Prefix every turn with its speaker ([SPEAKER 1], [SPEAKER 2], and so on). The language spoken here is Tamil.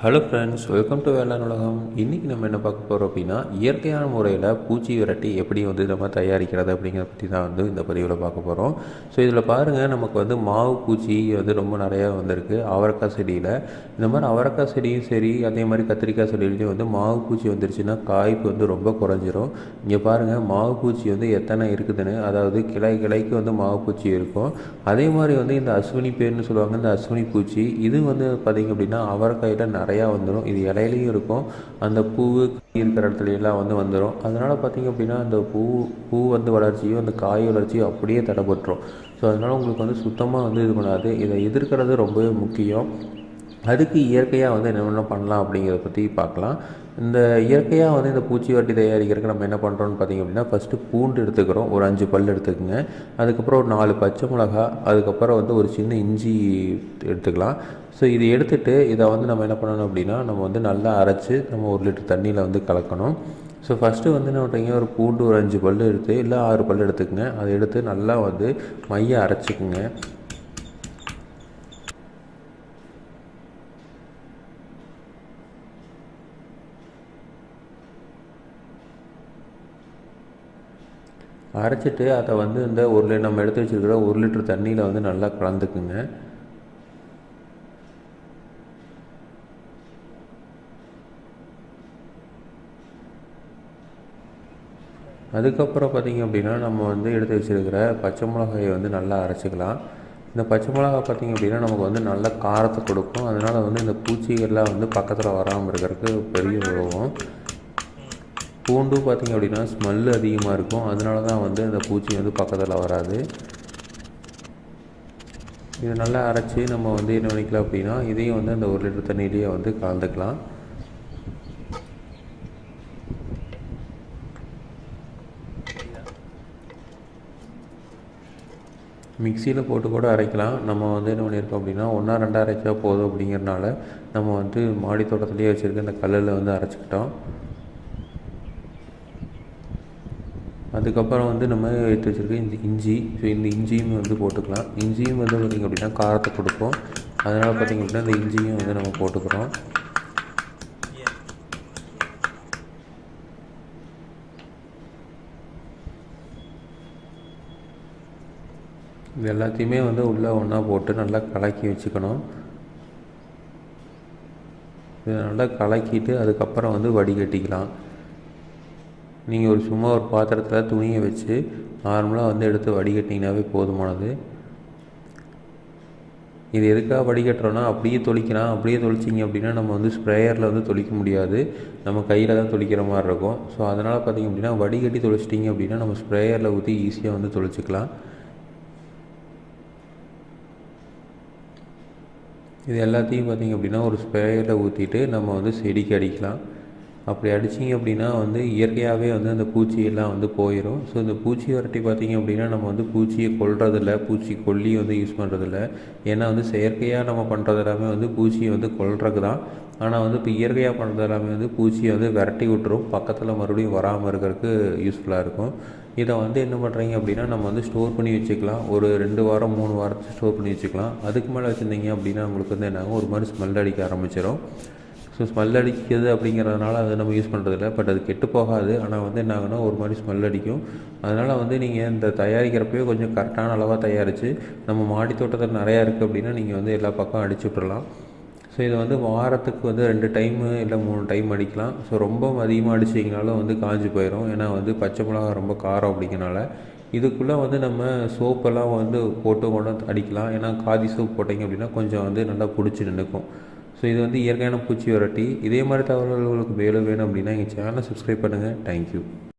[SPEAKER 1] ஹலோ ஃப்ரெண்ட்ஸ், வெல்கம் டு வேளாண் உலகம். இன்றைக்கி நம்ம என்ன பார்க்க போகிறோம் அப்படின்னா, இயற்கையான முறையில் பூச்சி விரட்டி எப்படி நம்ம தயாரிக்கிறது அப்படிங்கிறத பற்றி தான் இந்த பதிவில் பார்க்க போகிறோம். ஸோ இதில் பாருங்கள், நமக்கு மாவு பூச்சி ரொம்ப நிறையா வந்திருக்கு அவரைக்காய் செடியில். இந்த மாதிரி அவரைக்காய் செடியும் சரி, அதே மாதிரி கத்திரிக்காய் செடியிலையும் மாவு பூச்சி வந்துருச்சுன்னா காய்ப்பு ரொம்ப குறைஞ்சிரும். இங்கே பாருங்கள், மாவு பூச்சி எத்தனை இருக்குதுன்னு, அதாவது கிளைக்கு மாவு பூச்சி இருக்கும். அதே மாதிரி இந்த அஸ்வினி பேர்னு சொல்லுவாங்க, இந்த அஸ்வினி பூச்சி இது பார்த்திங்க அப்படின்னா அவரைக்காயில் நிறையா வந்துடும். இது இலையிலையும் இருக்கும், அந்த பூவு இருக்கிற இடத்துலலாம் வந்துடும். அதனால் பார்த்திங்க அப்படின்னா அந்த பூ வளர்ச்சியும் அந்த காய் வளர்ச்சியும் அப்படியே தடைப்பட்டுரும். ஸோ அதனால் உங்களுக்கு சுத்தமாக இது பண்ணாது. இதை எதிர்க்கிறது ரொம்பவே முக்கியம். அதுக்கு இயற்கையாக என்னென்ன பண்ணலாம் அப்படிங்கிறத பற்றி பார்க்கலாம். இந்த இயற்கையாக இந்த பூச்சி வட்டி தயாரிக்கிறதுக்கு நம்ம என்ன பண்ணுறோன்னு பார்த்திங்க அப்படின்னா, ஃபஸ்ட்டு பூண்டு எடுத்துக்கிறோம், ஒரு 5 பல் எடுத்துக்கோங்க. அதுக்கப்புறம் ஒரு 4 பச்சை மிளகா, அதுக்கப்புறம் ஒரு சின்ன இஞ்சி எடுத்துக்கலாம். ஸோ இது எடுத்துகிட்டு இதை நம்ம என்ன பண்ணணும் அப்படின்னா, நம்ம நல்லா அரைச்சி நம்ம 1 லிட்டர் தண்ணியில் கலக்கணும். ஸோ ஃபஸ்ட்டு என்ன பண்ணுறீங்க, ஒரு பூண்டு ஒரு 5 பல் எடுத்து, இல்லை 6 பல் எடுத்துக்கோங்க. அதை எடுத்து நல்லா மைய அரைச்சிக்குங்க. அரைச்சிட்டு அதை இந்த நம்ம எடுத்து வச்சுருக்கிற 1 லிட்டர் தண்ணியில் நல்லா கலந்துக்குங்க. அதுக்கப்புறம் பார்த்திங்க அப்படின்னா, நம்ம எடுத்து வச்சுருக்கிற பச்சை மிளகாயை நல்லா அரைச்சிக்கலாம். இந்த பச்சை மிளகா பார்த்திங்க அப்படின்னா நமக்கு நல்ல காரத்தை கொடுக்கும். அதனால் இந்த பூச்சிகள்லாம் பக்கத்தில் வராமல் இருக்கிறதுக்கு பெரிய உதவும். பூண்டு பார்த்திங்க அப்படின்னா ஸ்மெல்லு அதிகமாக இருக்கும். அதனால தான் இந்த பூச்சி பக்கத்தில் வராது. இதை நல்லா அரைச்சி நம்ம என்ன பண்ணிக்கலாம் அப்படின்னா, இதையும் அந்த 1 லிட்டர் தண்ணியிலேயே கலந்துக்கலாம். மிக்சியில் போட்டு கூட அரைக்கலாம். நம்ம என்ன பண்ணியிருக்கோம் அப்படின்னா, 1 2 அரைச்சா போதும் அப்படிங்கிறனால நம்ம மாடி தோட்டத்துலேயே வச்சுருக்க இந்த கல்லில் அரைச்சிக்கிட்டோம். அதுக்கப்புறம் நம்ம எடுத்து வச்சுருக்க இந்த இஞ்சி, ஸோ இந்த இஞ்சியும் போட்டுக்கலாம். இஞ்சியும் பார்த்திங்க அப்படின்னா காரத்தை கொடுக்கும். அதனால் பார்த்திங்க அப்படின்னா இந்த இஞ்சியும் நம்ம போட்டுக்கிறோம். இது எல்லாத்தையுமே உள்ளே ஒன்றா போட்டு நல்லா கலக்கி வச்சுக்கணும். இதை நல்லா கலக்கிட்டு அதுக்கப்புறம் வடிகட்டிக்கலாம். நீங்கள் சும்மா ஒரு பாத்திரத்தில் துணியை வச்சு நார்மலாக எடுத்து வடிகட்டிங்கனாவே போதுமானது. இது எதுக்காக வடிகட்டுறோன்னா, அப்படியே தொளிக்கலாம். அப்படியே தொளிச்சிங்க அப்படின்னா நம்ம ஸ்ப்ரேயரில் தொளிக்க முடியாது, நம்ம கையில் தான் தொளிக்கிற மாதிரி இருக்கும். ஸோ அதனால் பார்த்திங்க அப்படின்னா வடிகட்டி தொளிச்சிட்டிங்க அப்படின்னா நம்ம ஸ்ப்ரேயரில் ஊற்றி ஈஸியாக தொளிச்சிக்கலாம். இது எல்லாத்தையும் பார்த்திங்க அப்படின்னா ஒரு ஸ்ப்ரேயரில் ஊற்றிட்டு நம்ம செடிக்கு அடிக்கலாம். அப்படி அடிச்சிங்க அப்படின்னா இயற்கையாகவே அந்த பூச்சியெல்லாம் போயிடும். ஸோ இந்த பூச்சி விரட்டி பார்த்திங்க அப்படின்னா நம்ம பூச்சியை கொல்றதில்ல, பூச்சி கொல்லி யூஸ் பண்ணுறதில்ல. ஏன்னா செயற்கையாக நம்ம பண்ணுறது எல்லாமே பூச்சியை கொல்றதுக்கு தான். ஆனால் இப்போ இயற்கையாக பண்ணுறது எல்லாமே பூச்சியை விரட்டி விட்டுரும், பக்கத்தில் மறுபடியும் வராமல் இருக்கிறதுக்கு யூஸ்ஃபுல்லாக இருக்கும். இதை என்ன பண்ணுறீங்க அப்படின்னா, நம்ம ஸ்டோர் பண்ணி வச்சுக்கலாம். ஒரு 2 வாரம் 3 வாரத்துக்கு ஸ்டோர் பண்ணி வச்சுக்கலாம். அதுக்கு மேலே வச்சுருந்தீங்க அப்படின்னா உங்களுக்கு என்னாகும், ஒரு மாதிரி ஸ்மெல் அடிக்க ஆரம்பிச்சிடும். ஸோ ஸ்மெல் அடிக்கிறது அப்படிங்கிறதுனால அதை நம்ம யூஸ் பண்ணுறதில்ல. பட் அது கெட்டு போகாது. ஆனால் என்ன ஆகுனா ஒரு மாதிரி ஸ்மெல் அடிக்கும். அதனால் நீங்கள் இந்த தயாரிக்கிறப்பவே கொஞ்சம் கரெக்டான அளவாக தயாரித்து, நம்ம மாடி தோட்டத்தில் நிறையா இருக்குது அப்படின்னா நீங்கள் எல்லா பக்கம் அடிச்சு விட்டுறலாம். ஸோ இதை வாரத்துக்கு 2 டைமு இல்லை 3 டைம் அடிக்கலாம். ஸோ ரொம்ப அதிகமாக அடிச்சிங்கனாலும் காஞ்சி போயிடும். ஏன்னா பச்சை மிளகா ரொம்ப காரம் அப்படிங்கிறனால. இதுக்குள்ளே நம்ம சோப்பெல்லாம் போட்டு கொண்டு அடிக்கலாம். ஏன்னா காதி சோப் போட்டிங்க அப்படின்னா கொஞ்சம் நல்லா பிடிச்சி நின்றுக்கும். ஸோ இது இயற்கையான பூச்சி விரட்டி. இதே மாதிரி தகவல்கள் உங்களுக்கு வேணும் அப்படின்னா எங்கள் சேனலை சப்ஸ்கிரைப் பண்ணுங்கள். தேங்க்யூ.